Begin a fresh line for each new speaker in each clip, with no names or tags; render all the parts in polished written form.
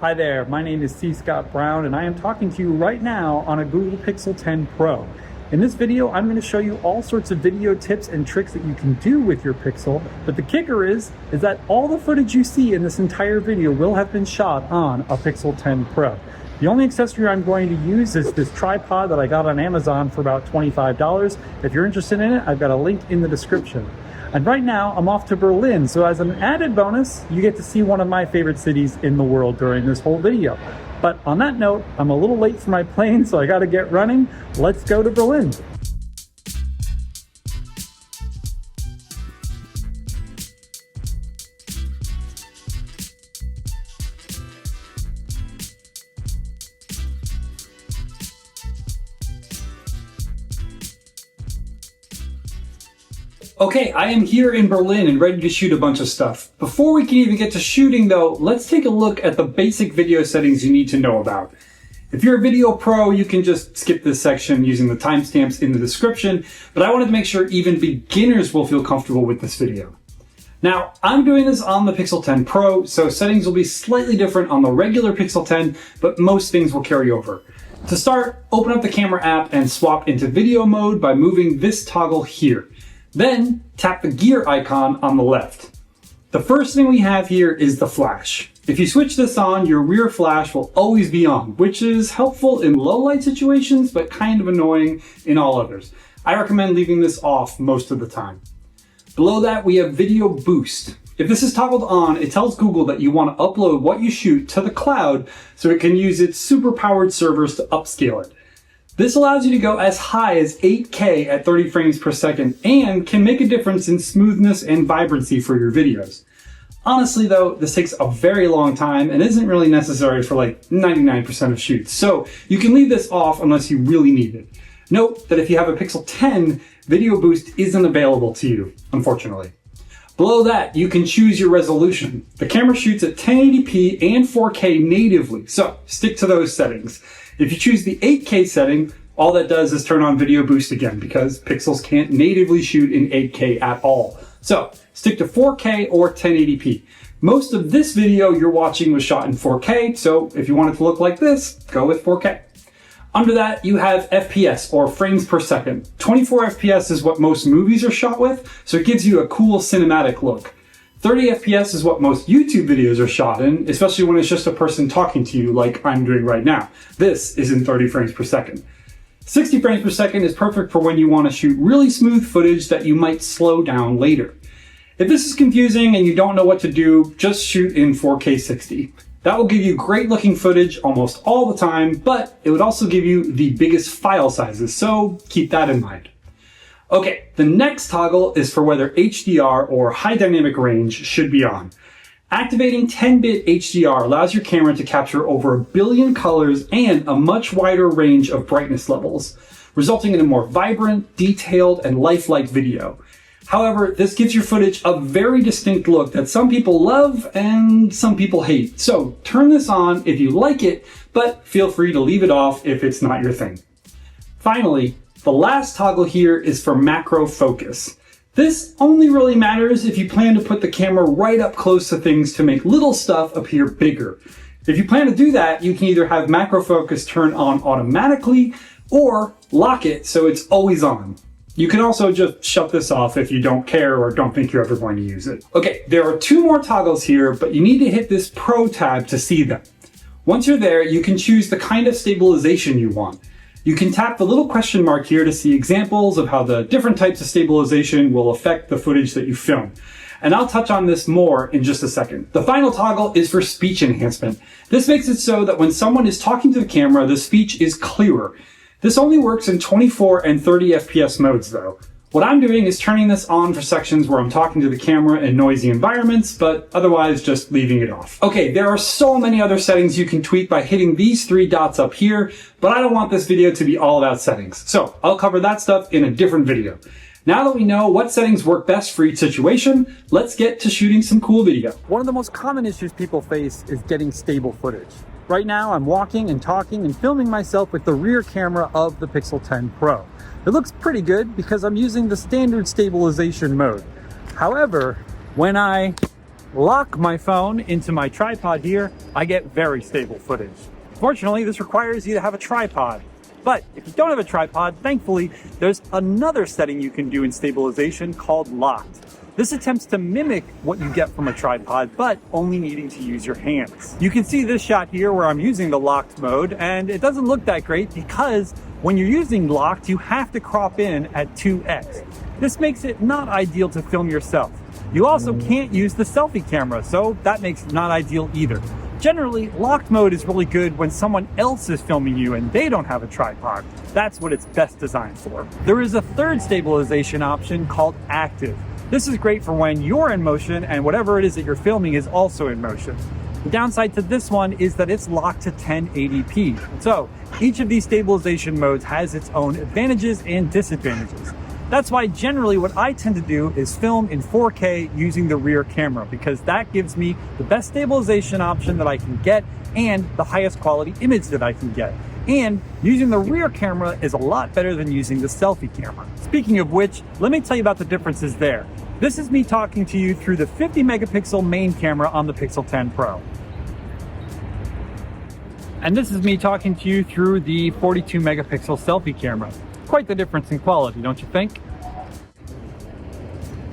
Hi there, my name is C. Scott Brown and I am talking to you right now on a Google Pixel 10 Pro. In this video, I'm going to show you all sorts of video tips and tricks that you can do with your Pixel, but the kicker is that all the footage you see in this entire video will have been shot on a Pixel 10 Pro. The only accessory I'm going to use is this tripod that I got on Amazon for about $25. If you're interested in it, I've got a link in the description. And right now, I'm off to Berlin, so as an added bonus, you get to see one of my favorite cities in the world during this whole video. But on that note, I'm a little late for my plane, so I gotta get running. Let's go to Berlin. Okay, I am here in Berlin and ready to shoot a bunch of stuff. Before we can even get to shooting though, let's take a look at the basic video settings you need to know about. If you're a video pro, you can just skip this section using the timestamps in the description, but I wanted to make sure even beginners will feel comfortable with this video. Now, I'm doing this on the Pixel 10 Pro, so settings will be slightly different on the regular Pixel 10, but most things will carry over. To start, open up the camera app and swap into video mode by moving this toggle here. Then tap the gear icon on the left. The first thing we have here is the flash. If you switch this on, your rear flash will always be on, which is helpful in low light situations, but kind of annoying in all others. I recommend leaving this off most of the time. Below that, we have video boost. If this is toggled on, it tells Google that you want to upload what you shoot to the cloud so it can use its super powered servers to upscale it. This allows you to go as high as 8K at 30 frames per second and can make a difference in smoothness and vibrancy for your videos. Honestly though, this takes a very long time and isn't really necessary for like 99% of shoots, so you can leave this off unless you really need it. Note that if you have a Pixel 10, Video Boost isn't available to you, unfortunately. Below that, you can choose your resolution. The camera shoots at 1080p and 4K natively, so stick to those settings. If you choose the 8K setting, all that does is turn on Video Boost again because Pixels can't natively shoot in 8K at all. So stick to 4K or 1080p. Most of this video you're watching was shot in 4K, so if you want it to look like this, go with 4K. Under that, you have FPS, or frames per second. 24 FPS is what most movies are shot with, so it gives you a cool cinematic look. 30 FPS is what most YouTube videos are shot in, especially when it's just a person talking to you like I'm doing right now. This is in 30 frames per second. 60 frames per second is perfect for when you want to shoot really smooth footage that you might slow down later. If this is confusing and you don't know what to do, just shoot in 4K 60. That will give you great looking footage almost all the time, but it would also give you the biggest file sizes, so keep that in mind. Okay, the next toggle is for whether HDR or high dynamic range should be on. Activating 10-bit HDR allows your camera to capture over 1 billion colors and a much wider range of brightness levels, resulting in a more vibrant, detailed, and lifelike video. However, this gives your footage a very distinct look that some people love and some people hate. So turn this on if you like it, but feel free to leave it off if it's not your thing. Finally, the last toggle here is for macro focus. This only really matters if you plan to put the camera right up close to things to make little stuff appear bigger. If you plan to do that, you can either have macro focus turn on automatically or lock it so it's always on. You can also just shut this off if you don't care or don't think you're ever going to use it. Okay, there are 2 more toggles here, but you need to hit this Pro tab to see them. Once you're there, you can choose the kind of stabilization you want. You can tap the little question mark here to see examples of how the different types of stabilization will affect the footage that you film. And I'll touch on this more in just a second. The final toggle is for speech enhancement. This makes it so that when someone is talking to the camera, the speech is clearer. This only works in 24 and 30 FPS modes though. What I'm doing is turning this on for sections where I'm talking to the camera in noisy environments, but otherwise just leaving it off. Okay, there are so many other settings you can tweak by hitting these 3 dots up here, but I don't want this video to be all about settings. So I'll cover that stuff in a different video. Now that we know what settings work best for each situation, let's get to shooting some cool video. One of the most common issues people face is getting stable footage. Right now I'm walking and talking and filming myself with the rear camera of the Pixel 10 Pro. It looks pretty good because I'm using the standard stabilization mode. However, when I lock my phone into my tripod here, I get very stable footage. Fortunately, this requires you to have a tripod. But if you don't have a tripod, thankfully, there's another setting you can do in stabilization called locked. This attempts to mimic what you get from a tripod, but only needing to use your hands. You can see this shot here where I'm using the locked mode, and it doesn't look that great because when you're using locked, you have to crop in at 2x. This makes it not ideal to film yourself. You also can't use the selfie camera, so that makes it not ideal either. Generally, locked mode is really good when someone else is filming you and they don't have a tripod. That's what it's best designed for. There is a third stabilization option called active. This is great for when you're in motion and whatever it is that you're filming is also in motion. The downside to this one is that it's locked to 1080p. So each of these stabilization modes has its own advantages and disadvantages. That's why generally what I tend to do is film in 4K using the rear camera, because that gives me the best stabilization option that I can get and the highest quality image that I can get. And using the rear camera is a lot better than using the selfie camera. Speaking of which, let me tell you about the differences there. This is me talking to you through the 50 megapixel main camera on the Pixel 10 Pro. And this is me talking to you through the 42 megapixel selfie camera. Quite the difference in quality, don't you think?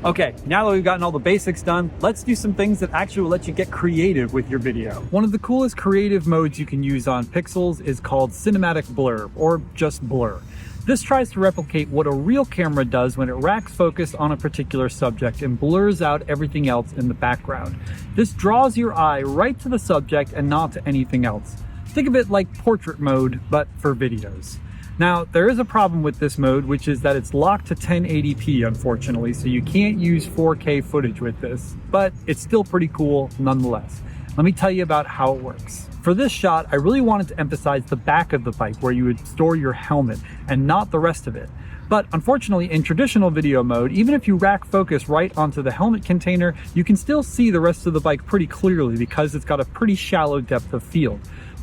Okay, now that we've gotten all the basics done, let's do some things that actually will let you get creative with your video. One of the coolest creative modes you can use on Pixels is called Cinematic Blur, or just Blur. This tries to replicate what a real camera does when it racks focus on a particular subject and blurs out everything else in the background. This draws your eye right to the subject and not to anything else. Think of it like portrait mode, but for videos. Now, there is a problem with this mode, which is that it's locked to 1080p, unfortunately, so you can't use 4K footage with this, but it's still pretty cool nonetheless. Let me tell you about how it works. For this shot, I really wanted to emphasize the back of the bike where you would store your helmet and not the rest of it. But unfortunately, in traditional video mode, even if you rack focus right onto the helmet container, you can still see the rest of the bike pretty clearly because it's got a pretty shallow depth of field.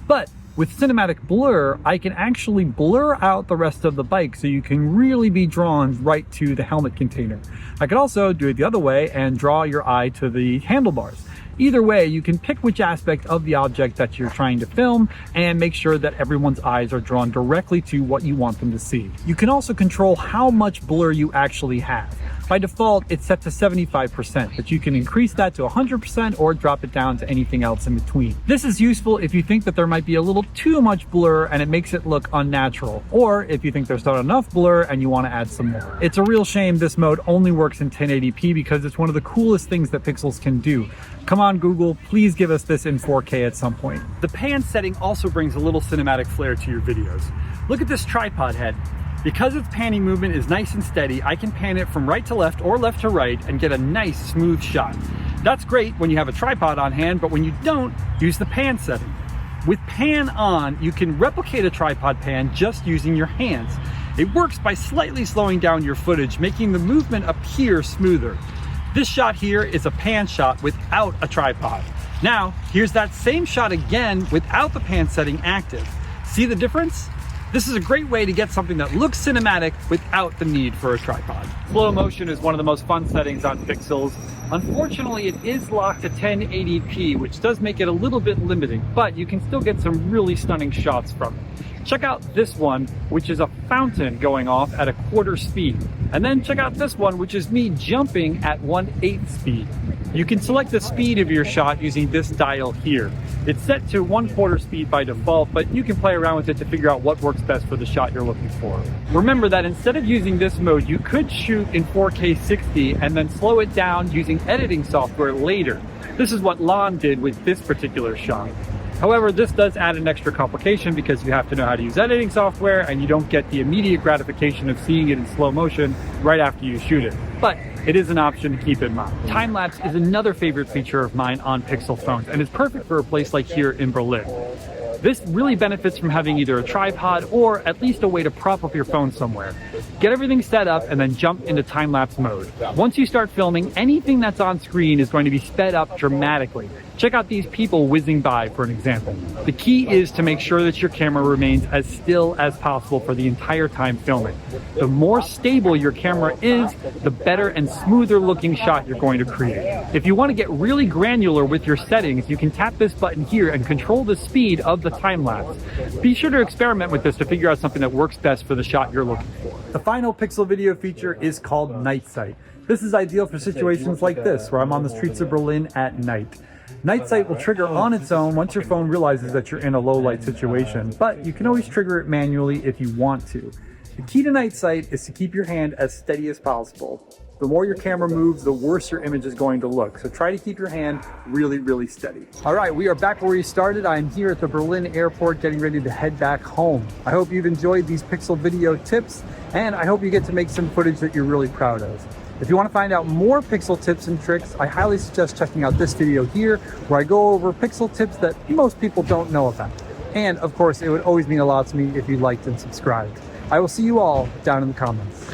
But with Cinematic Blur, I can actually blur out the rest of the bike so you can really be drawn right to the helmet container. I could also do it the other way and draw your eye to the handlebars. Either way, you can pick which aspect of the object that you're trying to film and make sure that everyone's eyes are drawn directly to what you want them to see. You can also control how much blur you actually have. By default, it's set to 75%, but you can increase that to 100% or drop it down to anything else in between. This is useful if you think that there might be a little too much blur and it makes it look unnatural, or if you think there's not enough blur and you want to add some more. It's a real shame this mode only works in 1080p because it's one of the coolest things that Pixels can do. Come on, Google, please give us this in 4K at some point. The pan setting also brings a little cinematic flair to your videos. Look at this tripod head. Because its panning movement is nice and steady, I can pan it from right to left or left to right and get a nice smooth shot. That's great when you have a tripod on hand, but when you don't, use the pan setting. With pan on, you can replicate a tripod pan just using your hands. It works by slightly slowing down your footage, making the movement appear smoother. This shot here is a pan shot without a tripod. Now, here's that same shot again without the pan setting active. See the difference? This is a great way to get something that looks cinematic without the need for a tripod. Slow motion is one of the most fun settings on Pixels. Unfortunately, it is locked to 1080p, which does make it a little bit limiting, but you can still get some really stunning shots from it. Check out this one, which is a fountain going off at a quarter speed. And then check out this one, which is me jumping at 1/8 speed. You can select the speed of your shot using this dial here. It's set to 1/4 speed by default, but you can play around with it to figure out what works best for the shot you're looking for. Remember that instead of using this mode, you could shoot in 4K 60 and then slow it down using editing software later. This is what Lon did with this particular shot. However, this does add an extra complication because you have to know how to use editing software and you don't get the immediate gratification of seeing it in slow motion right after you shoot it. But it is an option to keep in mind. Time lapse is another favorite feature of mine on Pixel phones and is perfect for a place like here in Berlin. This really benefits from having either a tripod or at least a way to prop up your phone somewhere. Get everything set up and then jump into time lapse mode. Once you start filming, anything that's on screen is going to be sped up dramatically. Check out these people whizzing by, for an example. The key is to make sure that your camera remains as still as possible for the entire time filming. The more stable your camera is, the better and smoother looking shot you're going to create. If you want to get really granular with your settings, you can tap this button here and control the speed of the time lapse. Be sure to experiment with this to figure out something that works best for the shot you're looking for. The final Pixel video feature is called Night Sight. This is ideal for situations like this, where I'm on the streets of Berlin at night. Night Sight will trigger on its own once your phone realizes that you're in a low light situation, but you can always trigger it manually if you want to. The key to Night Sight is to keep your hand as steady as possible. The more your camera moves, the worse your image is going to look. So try to keep your hand really, really steady. All right, we are back where we started. I'm here at the Berlin airport getting ready to head back home. I hope you've enjoyed these Pixel video tips, and I hope you get to make some footage that you're really proud of. If you want to find out more Pixel tips and tricks, I highly suggest checking out this video here, where I go over Pixel tips that most people don't know about. And of course, it would always mean a lot to me if you liked and subscribed. I will see you all down in the comments.